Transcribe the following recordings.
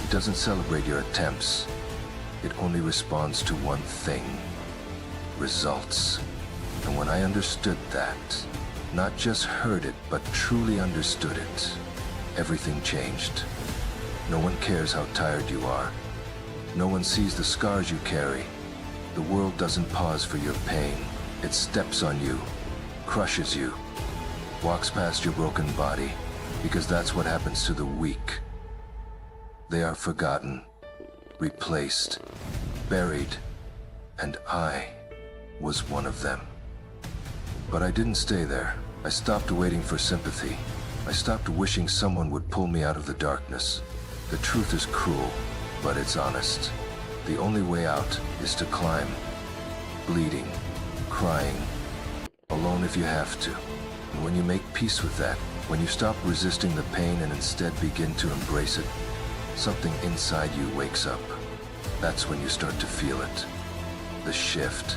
It doesn't celebrate your attempts. It only responds to one thing: results. And when I understood that, not just heard it, but truly understood it, everything changed. No one cares how tired you are. No one sees the scars you carry. The world doesn't pause for your pain. It steps on you, crushes you, walks past your broken body, because that's what happens to the weak. They are forgotten, replaced, buried, and I was one of them. But I didn't stay there. I stopped waiting for sympathy. I stopped wishing someone would pull me out of the darkness. The truth is cruel, but it's honest. The only way out is to climb, bleeding, crying, alone if you have to. And when you make peace with that, when you stop resisting the pain and instead begin to embrace it, something inside you wakes up. That's when you start to feel it. The shift.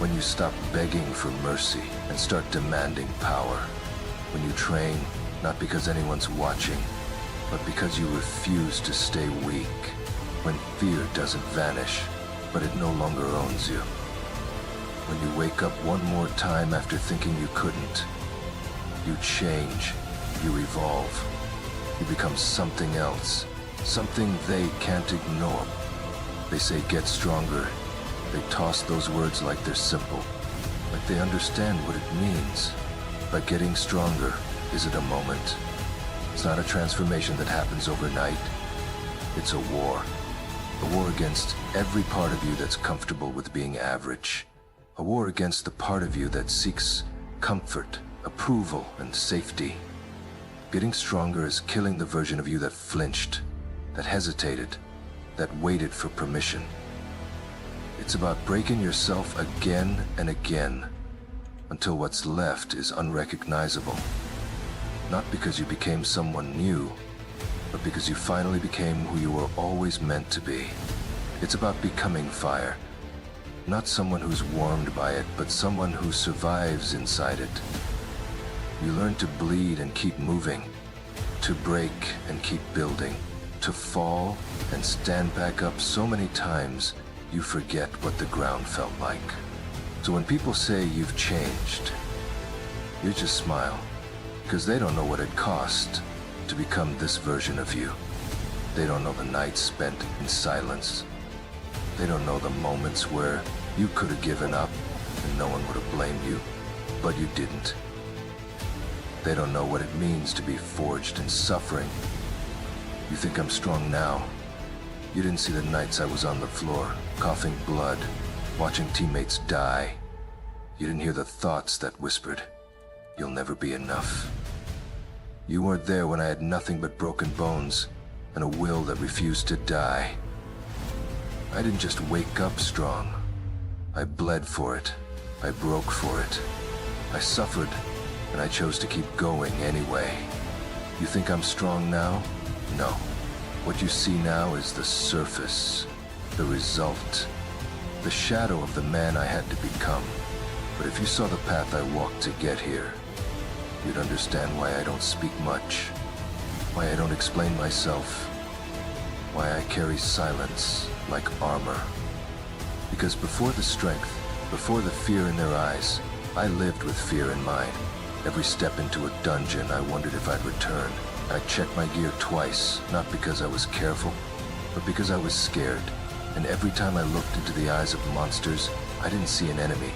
When you stop begging for mercy and start demanding power. When you train, not because anyone's watching, but because you refuse to stay weak. When fear doesn't vanish, but it no longer owns you. When you wake up one more time after thinking you couldn't. You change, you evolve, you become something else, something they can't ignore. They say get stronger. They toss those words like they're simple, like they understand what it means. But getting stronger, is it a moment? It's not a transformation that happens overnight. It's a war. A war against every part of you that's comfortable with being average. A war against the part of you that seeks comfort, approval, and safety. Getting stronger is killing the version of you that flinched, that hesitated, that waited for permission. It's about breaking yourself again and again until what's left is unrecognizable. Not because you became someone new, but because you finally became who you were always meant to be. It's about becoming fire. Not someone who's warmed by it, but someone who survives inside it. You learn to bleed and keep moving, to break and keep building, to fall and stand back up so many times you forget what the ground felt like. So when people say you've changed, you just smile, because they don't know what it cost to become this version of you. They don't know the nights spent in silence. They don't know the moments where you could have given up and no one would have blamed you, but you didn't. They don't know what it means to be forged in suffering. You think I'm strong now. You didn't see the nights I was on the floor, coughing blood, watching teammates die. You didn't hear the thoughts that whispered, "You'll never be enough." You weren't there when I had nothing but broken bones and a will that refused to die. I didn't just wake up strong. I bled for it. I broke for it. I suffered, and I chose to keep going anyway. You think I'm strong now? No. What you see now is the surface, the result, the shadow of the man I had to become. But if you saw the path I walked to get here, you'd understand why I don't speak much, why I don't explain myself, why I carry silence like armor. Because before the strength, before the fear in their eyes, I lived with fear in mind. Every step into a dungeon, I wondered if I'd return. I checked my gear twice, not because I was careful, but because I was scared. And every time I looked into the eyes of monsters, I didn't see an enemy.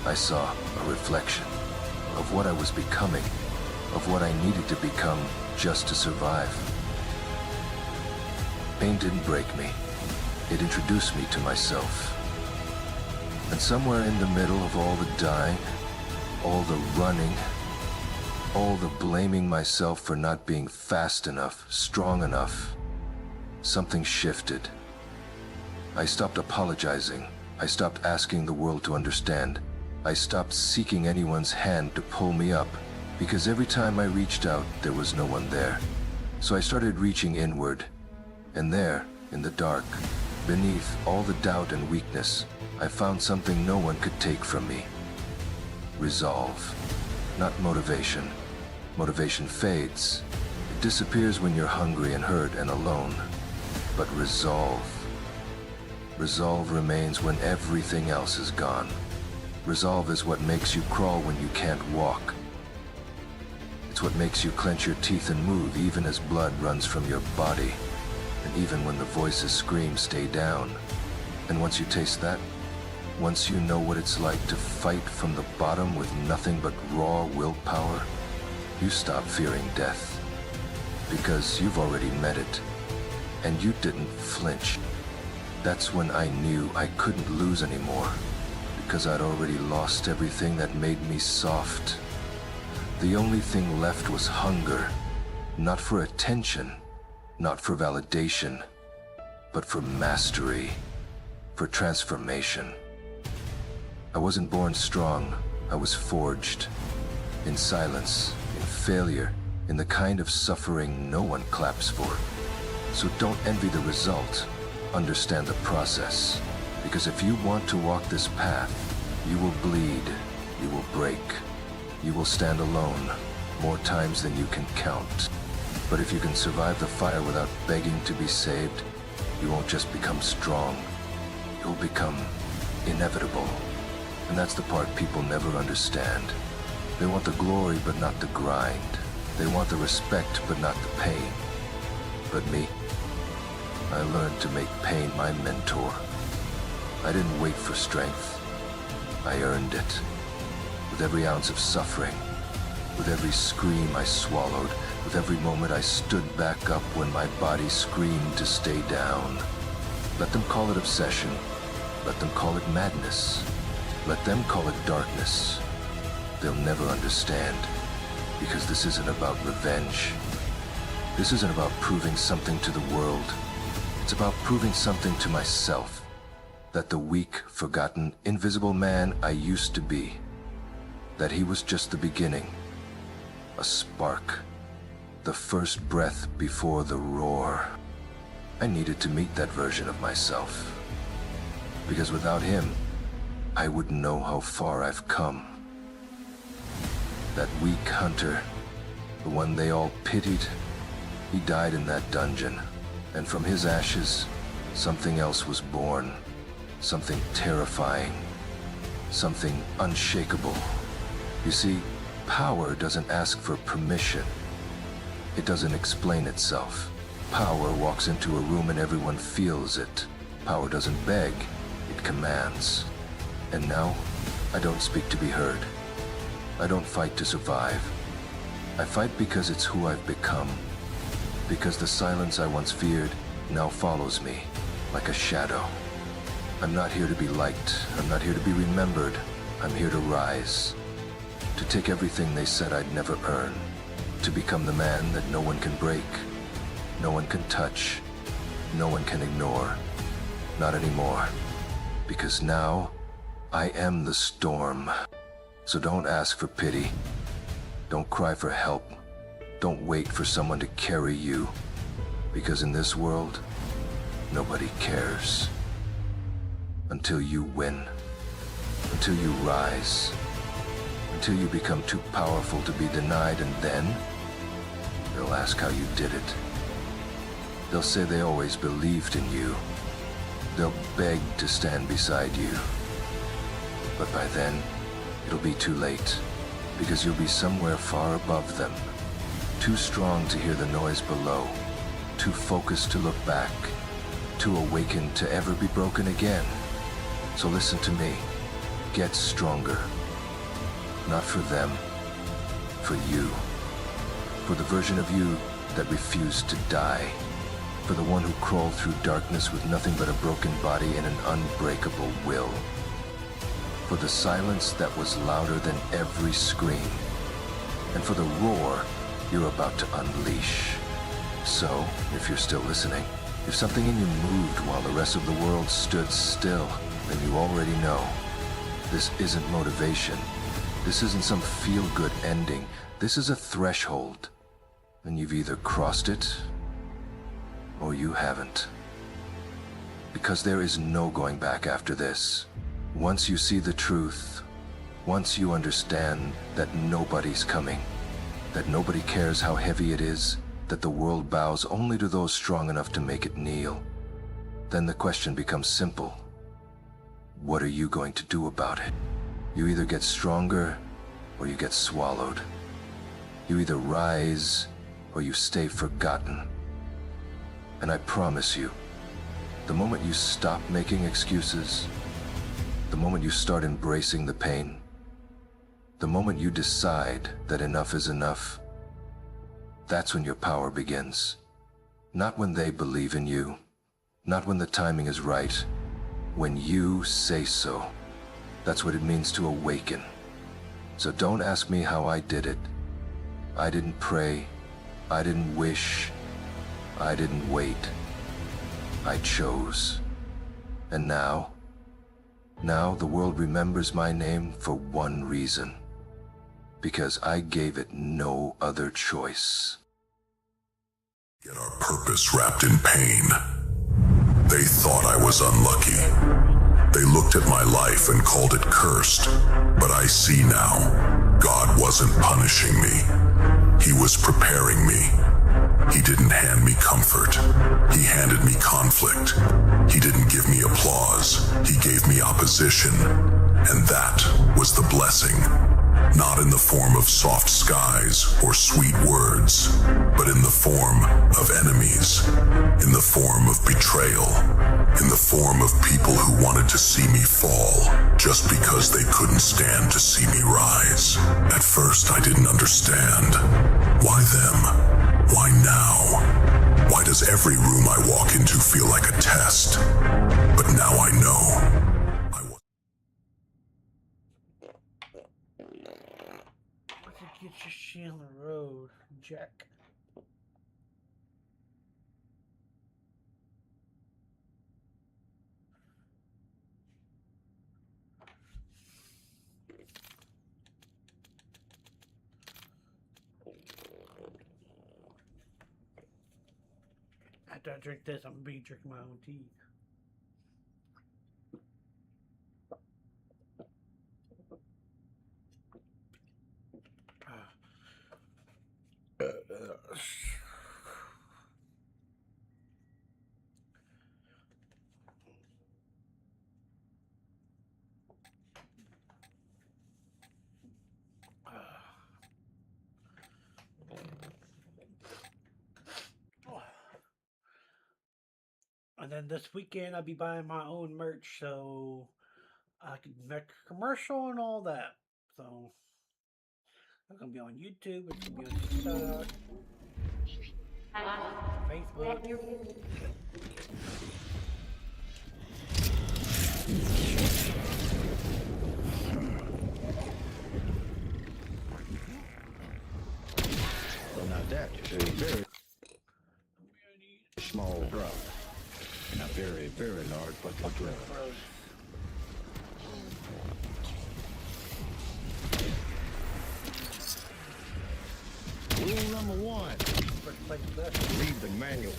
I saw a reflection of what I was becoming, of what I needed to become just to survive. Pain didn't break me. It introduced me to myself. And somewhere in the middle of all the dying, all the running, all the blaming myself for not being fast enough, strong enough, something shifted. I stopped apologizing. I stopped asking the world to understand. I stopped seeking anyone's hand to pull me up, because every time I reached out, there was no one there. So I started reaching inward. And there, in the dark, beneath all the doubt and weakness, I found something no one could take from me. Resolve. Not motivation. Motivation fades. It disappears when you're hungry and hurt and alone. but resolve. Resolve remains when everything else is gone. Resolve is what makes you crawl when you can't walk. It's what makes you clench your teeth and move even as blood runs from your body. And even when the voices scream, stay down. And once you taste that, once you know what it's like to fight from the bottom with nothing but raw willpower, you stop fearing death. Because you've already met it. And you didn't flinch. That's when I knew I couldn't lose anymore. Because I'd already lost everything that made me soft. The only thing left was hunger. Not for attention, not for validation, but for mastery, for transformation. I wasn't born strong, I was forged. In silence, in failure, in the kind of suffering no one claps for. So don't envy the result, understand the process. Because if you want to walk this path, you will bleed, you will break, you will stand alone more times than you can count. But if you can survive the fire without begging to be saved, you won't just become strong, you'll become inevitable. And that's the part people never understand. They want the glory but not the grind. They want the respect but not the pain. But me, I learned to make pain my mentor. I didn't wait for strength. I earned it. With every ounce of suffering, with every scream I swallowed, with every moment I stood back up when my body screamed to stay down. Let them call it obsession. Let them call it madness. Let them call it darkness. They'll never understand, because this isn't about revenge. This isn't about proving something to the world. It's about proving something to myself. That the weak, forgotten, invisible man I used to be, that he was just the beginning. A spark. The first breath before the roar. I needed to meet that version of myself. Because without him, I wouldn't know how far I've come. That weak hunter, the one they all pitied, he died in that dungeon. And from his ashes, something else was born. Something terrifying. Something unshakable. You see, power doesn't ask for permission. It doesn't explain itself. Power walks into a room and everyone feels it. Power doesn't beg, it commands. And now, I don't speak to be heard. I don't fight to survive. I fight because it's who I've become. Because the silence I once feared now follows me, like a shadow. I'm not here to be liked. I'm not here to be remembered. I'm here to rise. To take everything they said I'd never earn. To become the man that no one can break. No one can touch. No one can ignore. Not anymore. Because now, I am the storm. So don't ask for pity. Don't cry for help. Don't wait for someone to carry you. Because in this world, nobody cares. Until you win. Until you rise. Until you become too powerful to be denied, and then they'll ask how you did it. They'll say they always believed in you. They'll beg to stand beside you. But by then, it'll be too late, because you'll be somewhere far above them. Too strong to hear the noise below. Too focused to look back. Too awakened to ever be broken again. So listen to me. Get stronger. Not for them. For you. For the version of you that refused to die. For the one who crawled through darkness with nothing but a broken body and an unbreakable will. For the silence that was louder than every scream. And for the roar you're about to unleash. So, if you're still listening, if something in you moved while the rest of the world stood still, then you already know. This isn't motivation. This isn't some feel-good ending. This is a threshold. And you've either crossed it, or you haven't. Because there is no going back after this. Once you see the truth, once you understand that nobody's coming, that nobody cares how heavy it is, that the world bows only to those strong enough to make it kneel, then the question becomes simple. What are you going to do about it? You either get stronger or you get swallowed. You either rise or you stay forgotten. And I promise you, the moment you stop making excuses, the moment you start embracing the pain, the moment you decide that enough is enough, that's when your power begins. Not when they believe in you, not when the timing is right, when you say so. That's what it means to awaken. So don't ask me how I did it. I didn't pray, I didn't wish, I didn't wait. I chose. And now the world remembers my name for one reason. Because I gave it no other choice. Get our purpose wrapped in pain. They thought I was unlucky. They looked at my life and called it cursed. But I see now, God wasn't punishing me. He was preparing me. He didn't hand me comfort. He handed me conflict. He didn't give me applause. He gave me opposition. And that was the blessing. Not in the form of soft skies or sweet words, but in the form of enemies, in the form of betrayal, in the form of people who wanted to see me fall just because they couldn't stand to see me rise. At first, I didn't understand. Why them? Why now? Why does every room I walk into feel like a test? But now I know. Get your shit on the road, Jack. After I drink this, I'm gonna be drinking my own tea. And then this weekend I'll be buying my own merch so I can make a commercial and all that. So it's gonna be on YouTube, it's gonna be on TikTok, Facebook. Well, now that is a very small drop. And a very, very large bucket drop. Rule number 1. Read the manual.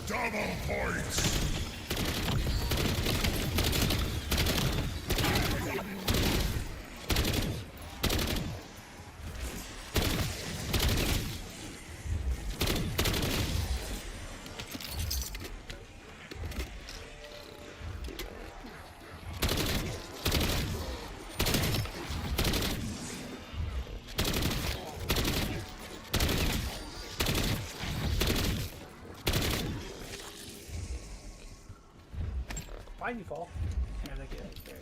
Double points! Find you fall. Yeah, they get it there.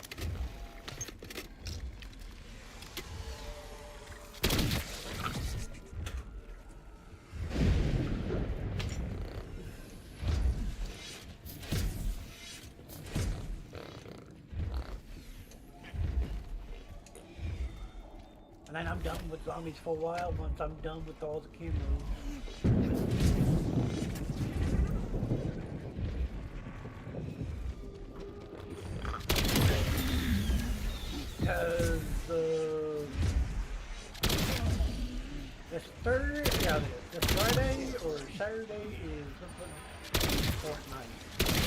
And then I'm done with zombies for a while once I'm done with all the camos. Because this Friday or Saturday is Fortnite.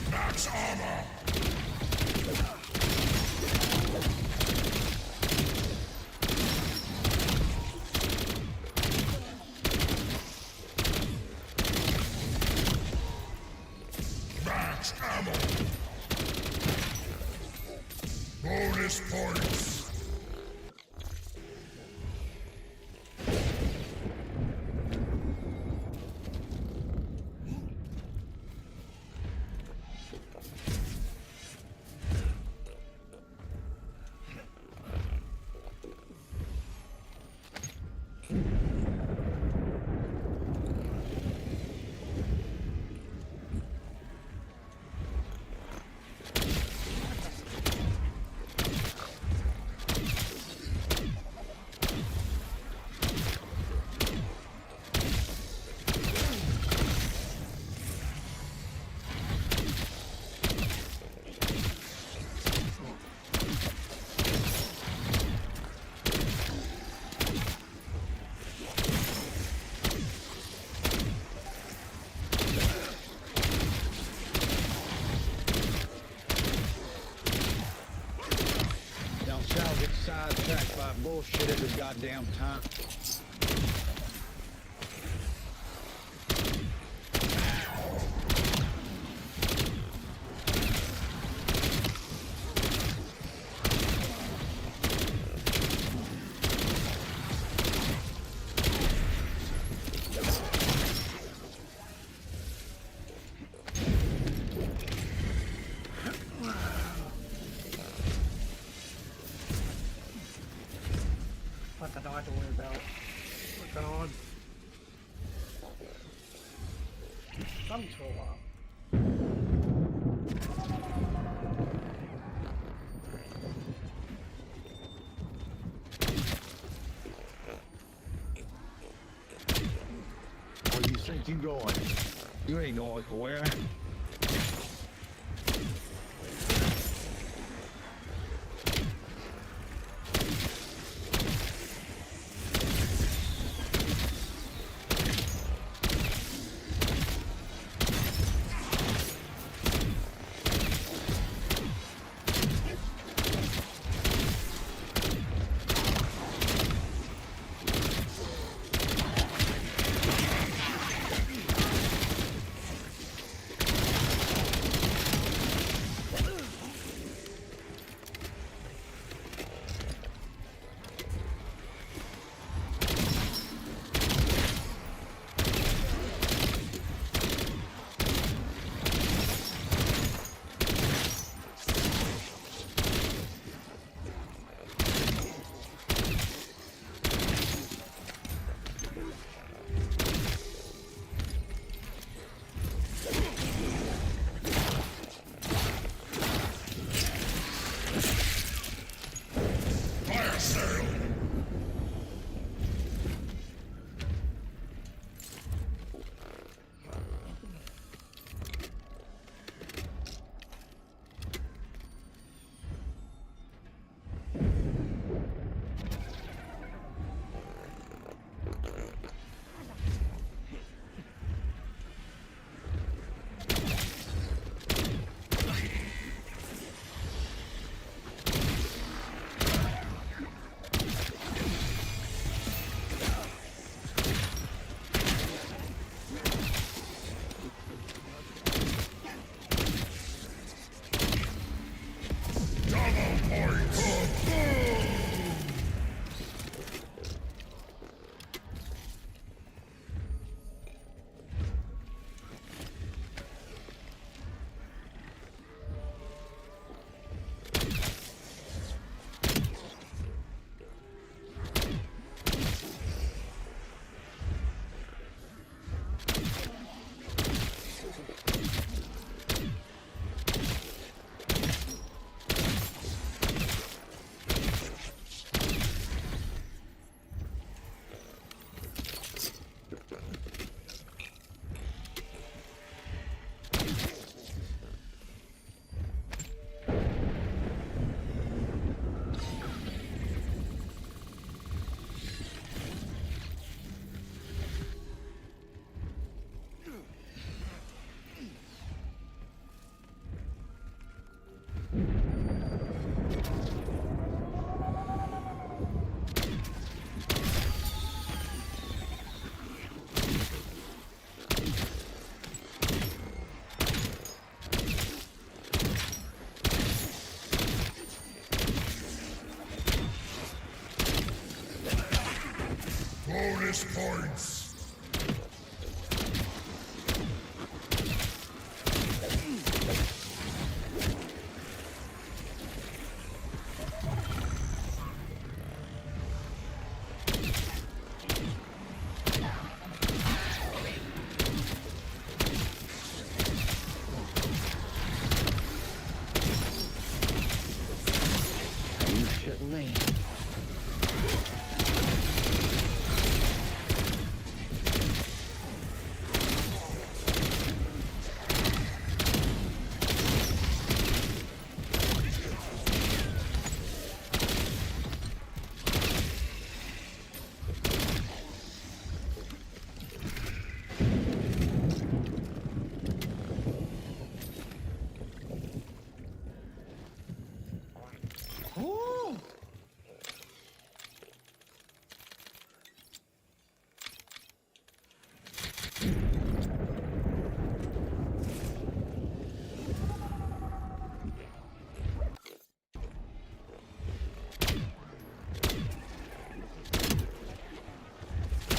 Max armor! Max ammo! Bonus points! Don't shall get sidetracked by bullshit every goddamn time. Fuck, I don't have to worry about what's going on. Zombies for a while. Where do you think you going? You ain't going nowhere. Choice points. You shitting me? Ooh.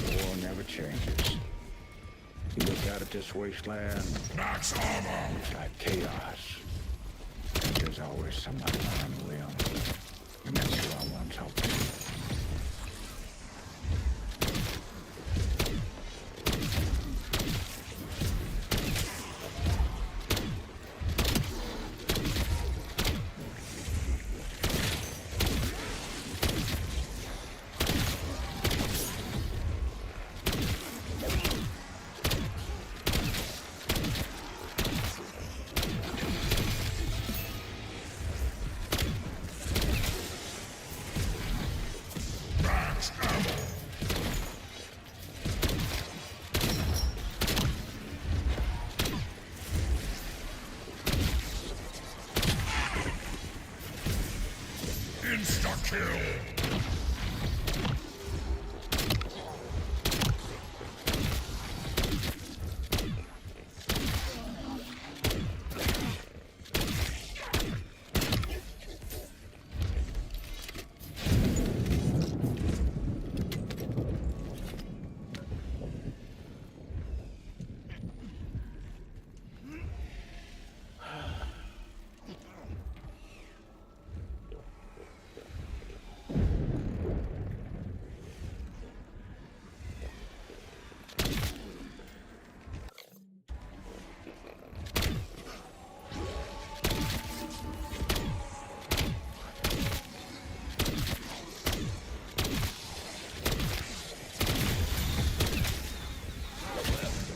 War never changes. You look out at this wasteland, Max armor. it's like chaos. But there's always somebody on the limb. And that's who I want to talk to. Max ammo. Insta-kill.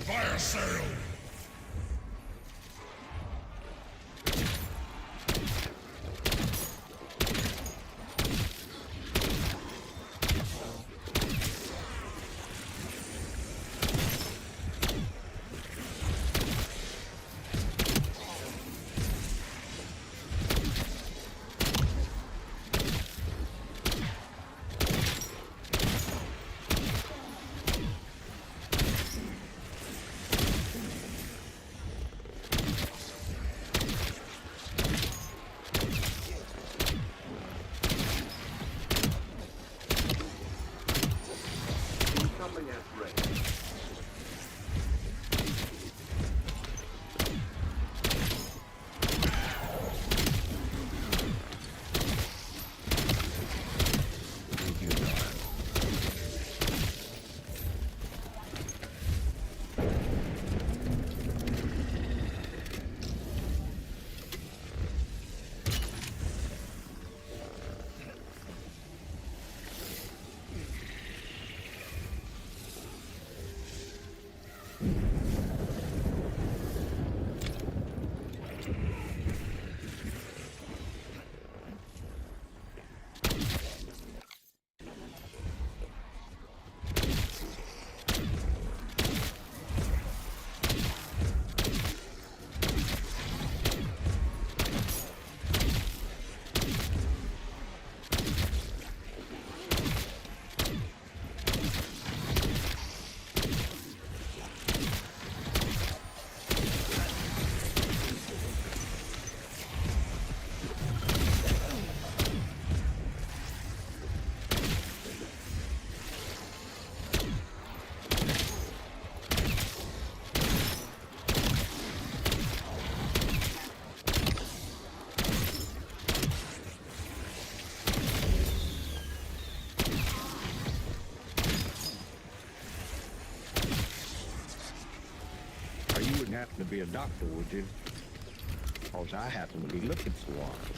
Fire sale. happen to be a doctor, would you? Because I happen to be looking for one.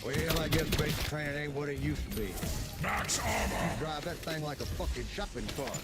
Well, I guess basic training ain't what it used to be. Max armor! You drive that thing like a fucking shopping cart.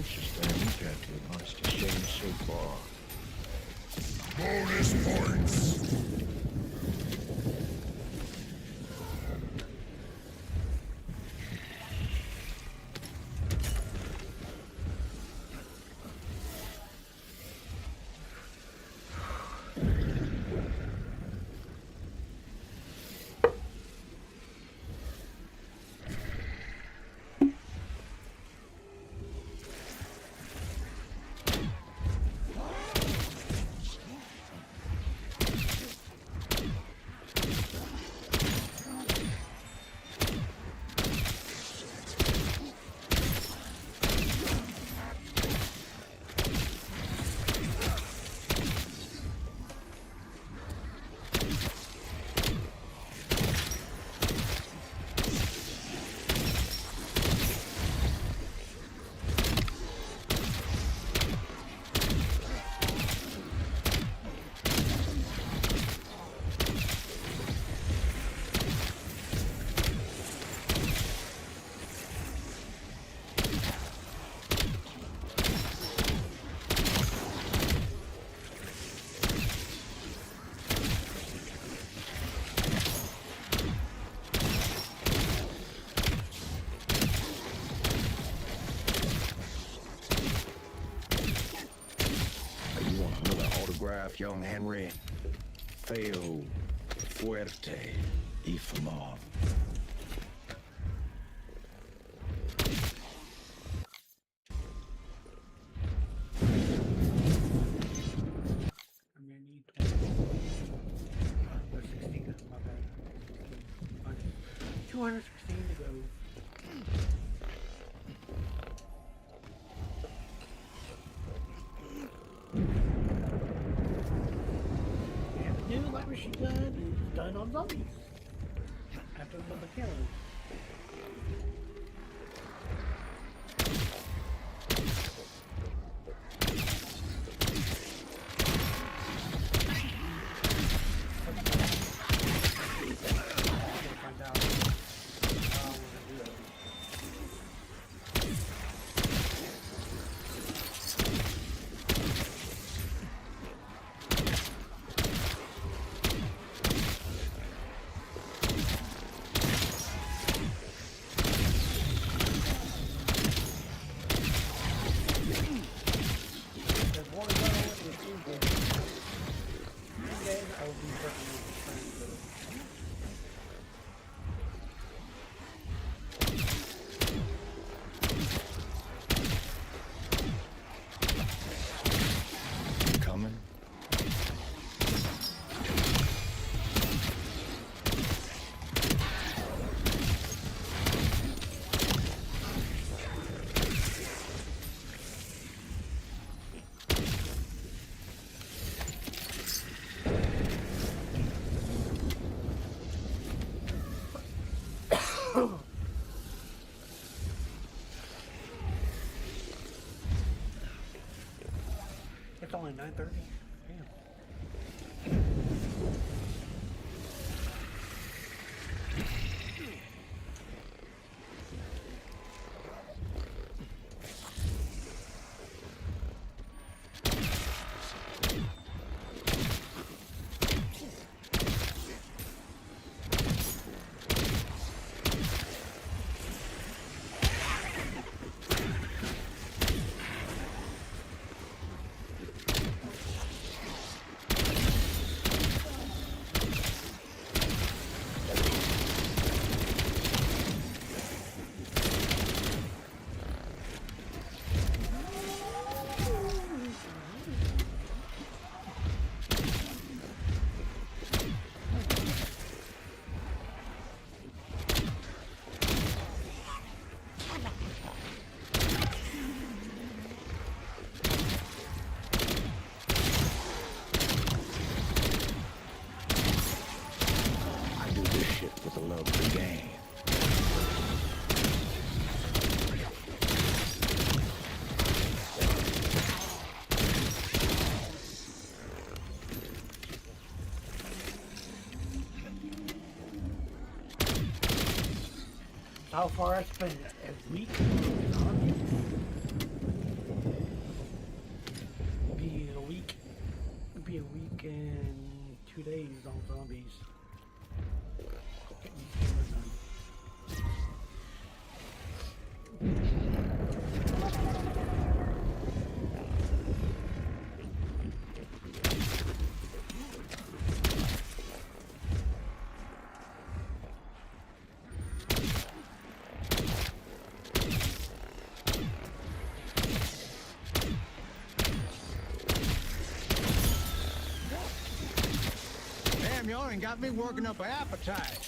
just staring at the monster shade so far. Bonus points! Young Henry, feo fuerte y famoso. I'm gonna need 20. 16, my bad. 216 to go. New light machine gun is done on zombies. After the killing. Find out how we're gonna do it. Coming. It's only 9:30. Damn. How far I spent a week on it. and got me working up an appetite.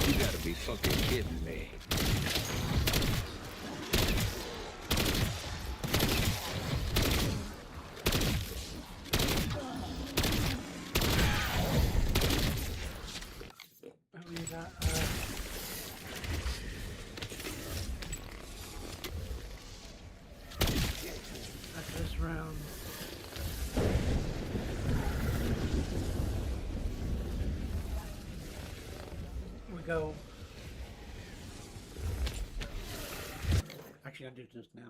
You gotta be fucking kidding me. We got, that's this round. We go. Actually, I'll do this now.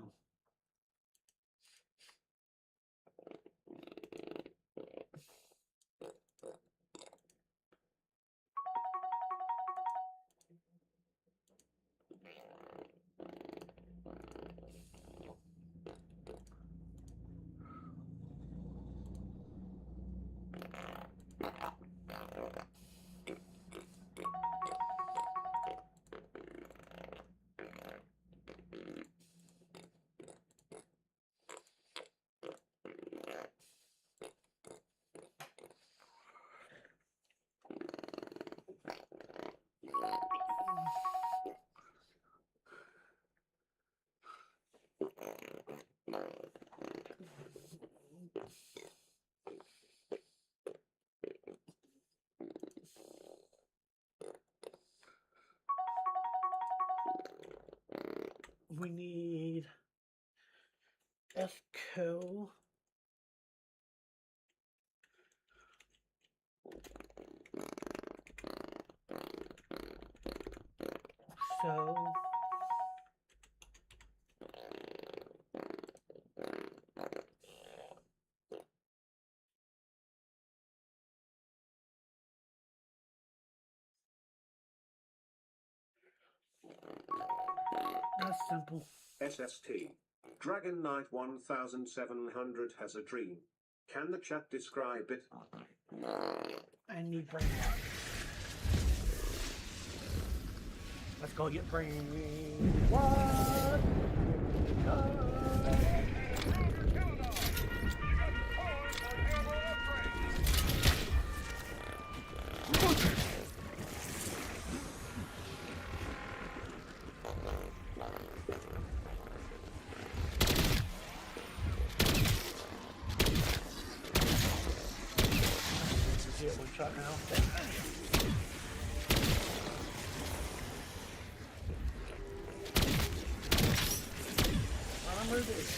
We need Esco. So that's simple. SST. Dragon Knight 1700 has a dream. Can the chat describe it? I need brainwash. Let's go get brainwash. Get one shot now. Armor this.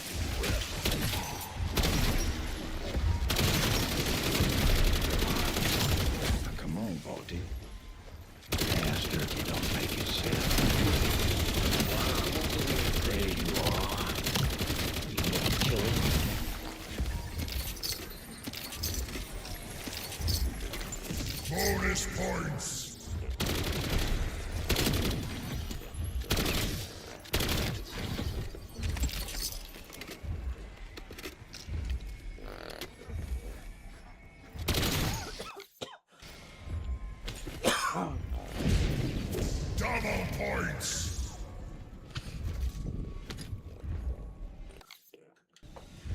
Come on, Baldy. Faster if you don't make it sound. There you are. You gonna kill him? Bonus points! Double points!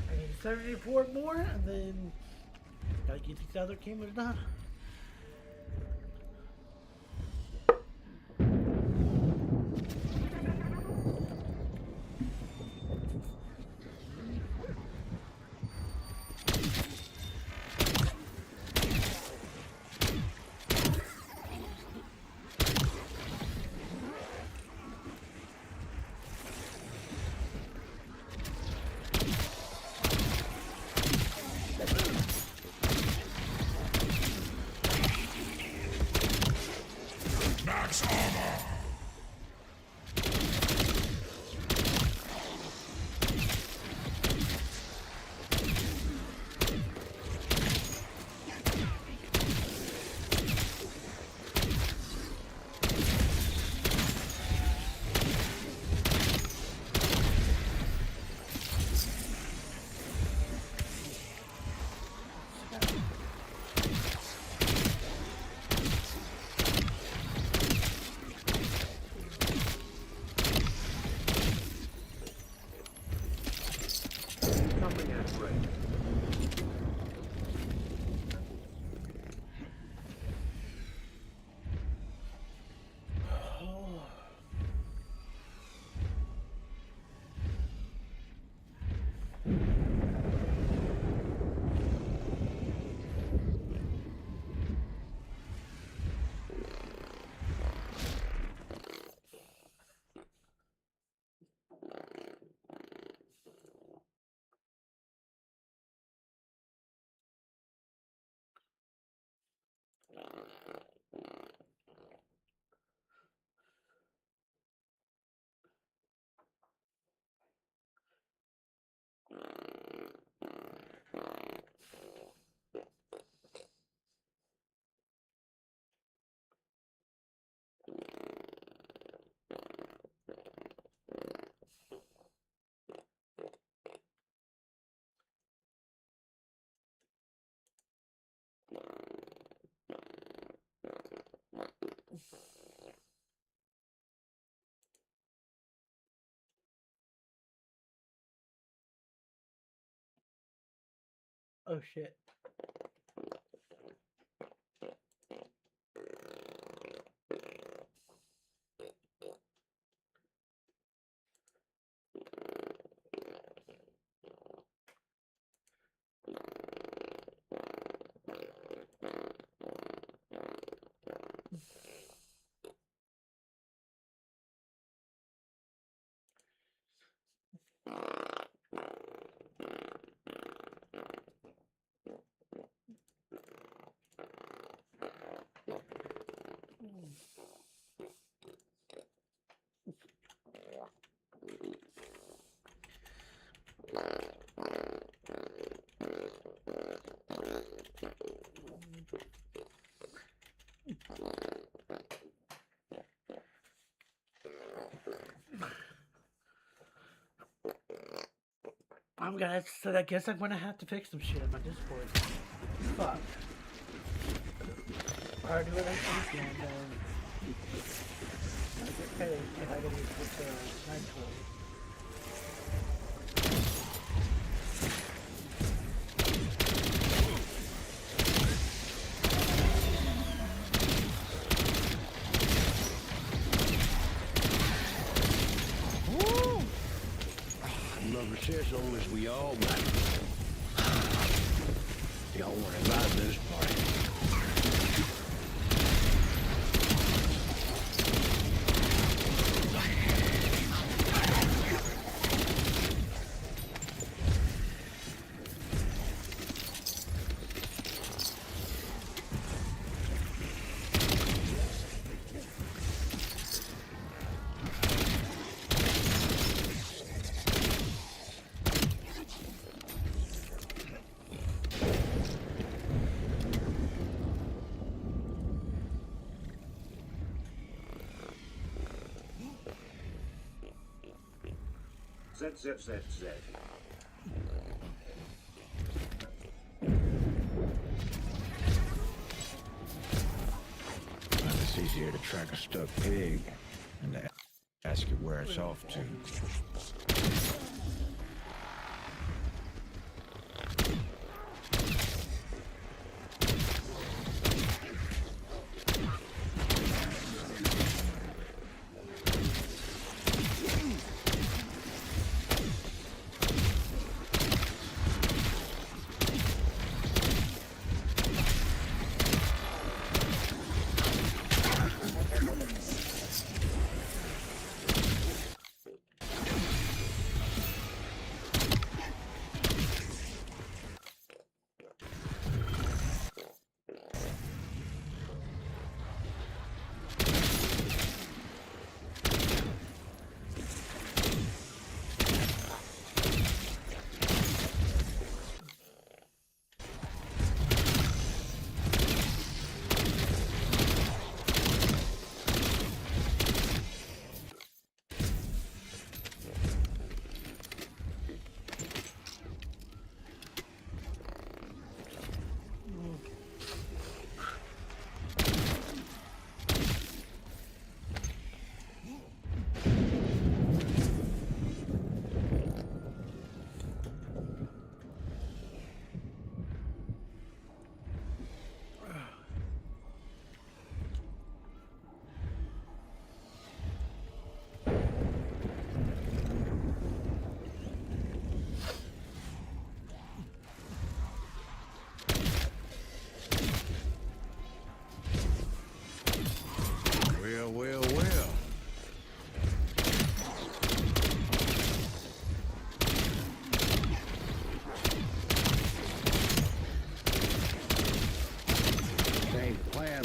I need 74 more, and then gotta get these other cameras done. Oh shit. So I guess I'm gonna have to fix some shit on my Discord. Fuck. Or do it next weekend, then I get paid if I get it with the night tool. Lover says old as we all got. Y'all worry about this party. ZZZZ. It's easier to track a stuck pig than to ask it where it's off to.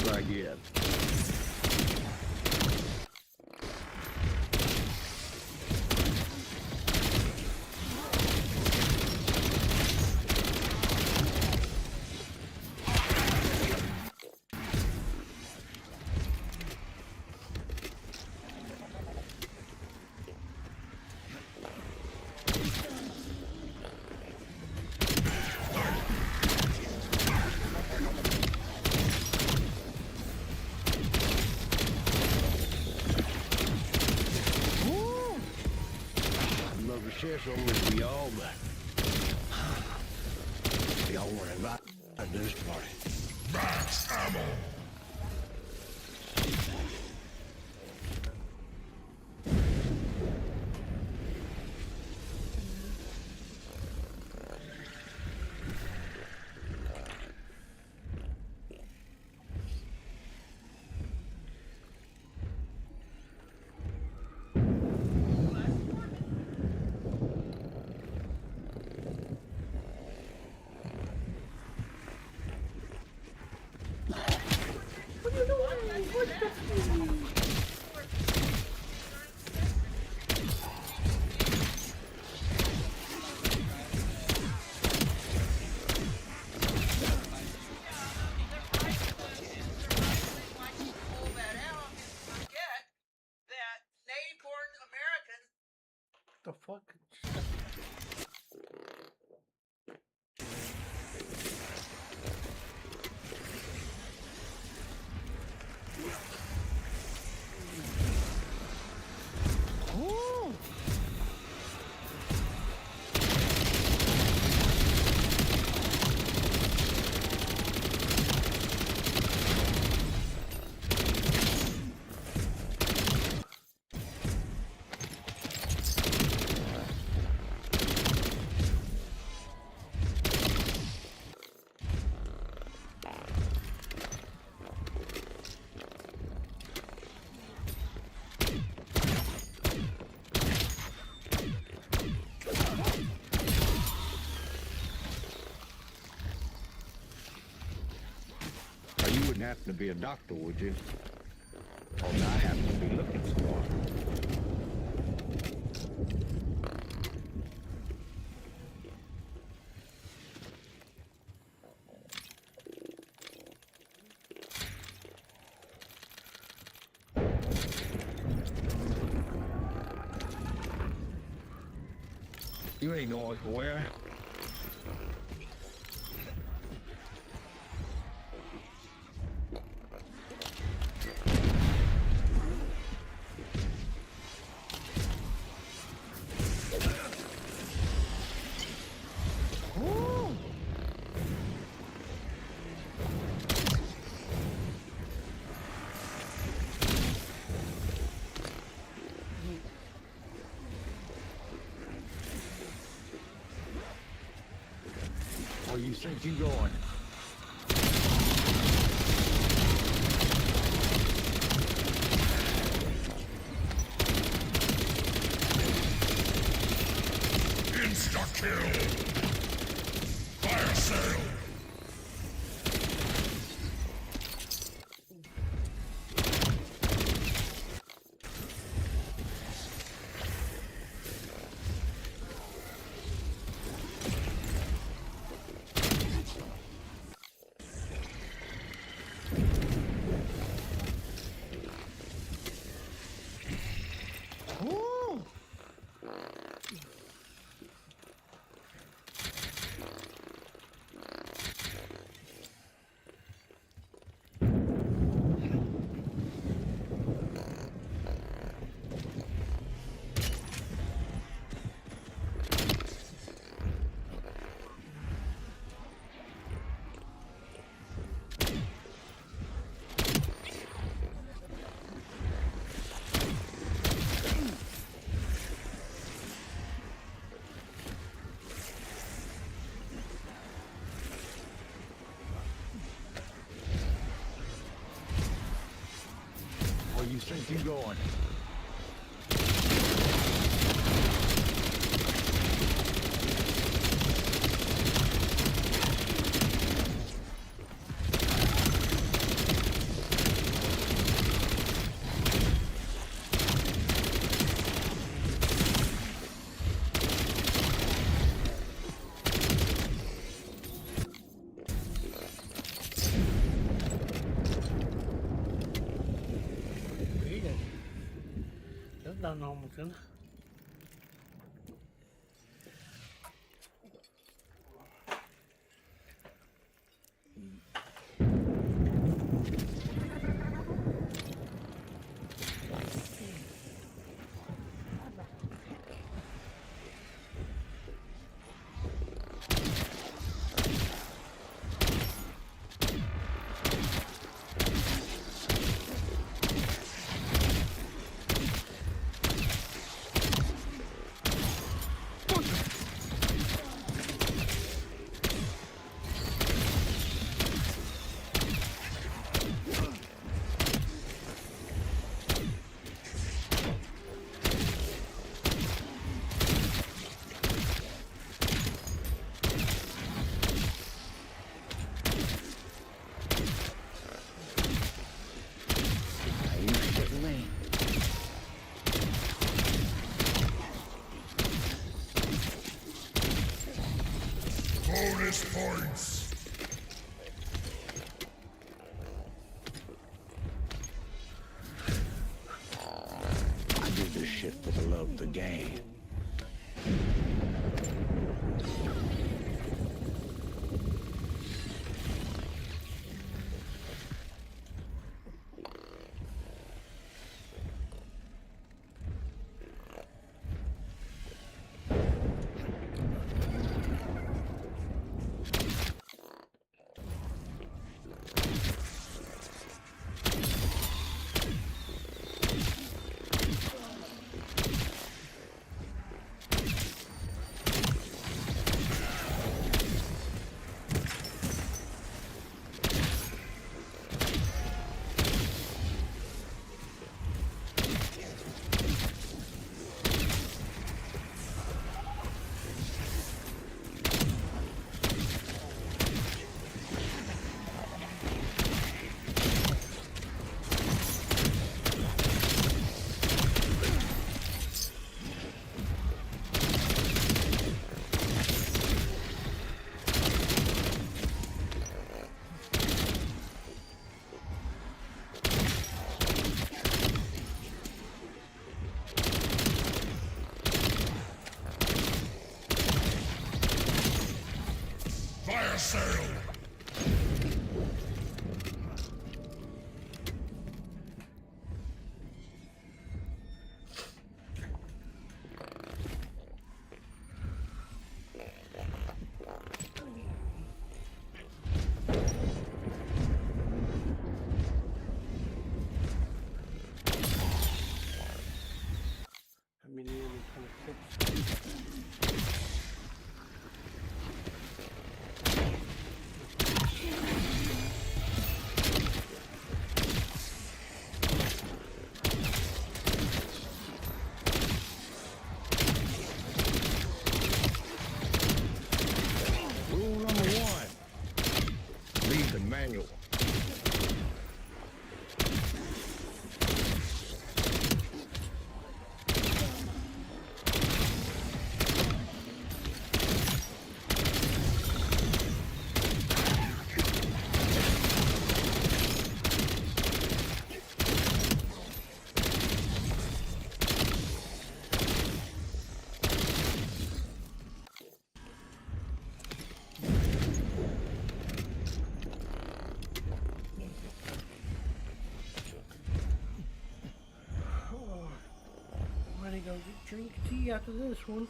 Try again. I'd love to share some with y'all, but y'all weren't invited to this party. Max ammo. The fuck? Ooh. You wouldn't happen to be a doctor, would you? Or I happen to be looking for one. You ain't going where? Where you think you going? Insta-kill. Fire sale. Where you think you going? done almost done. Are you shitting me? Bonus points! I do this shit for the love of the game. Fire sale! How many enemies? 26. Rule number 1. Read the manual. I'm gonna go drink tea after this one.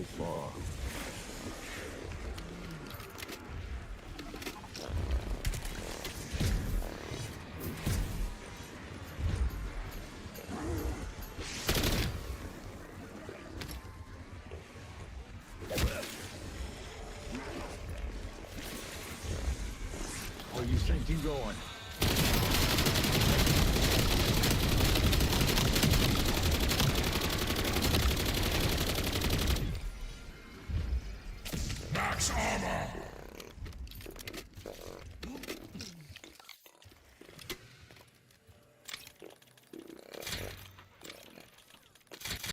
far. Where you think you're going? Max armor!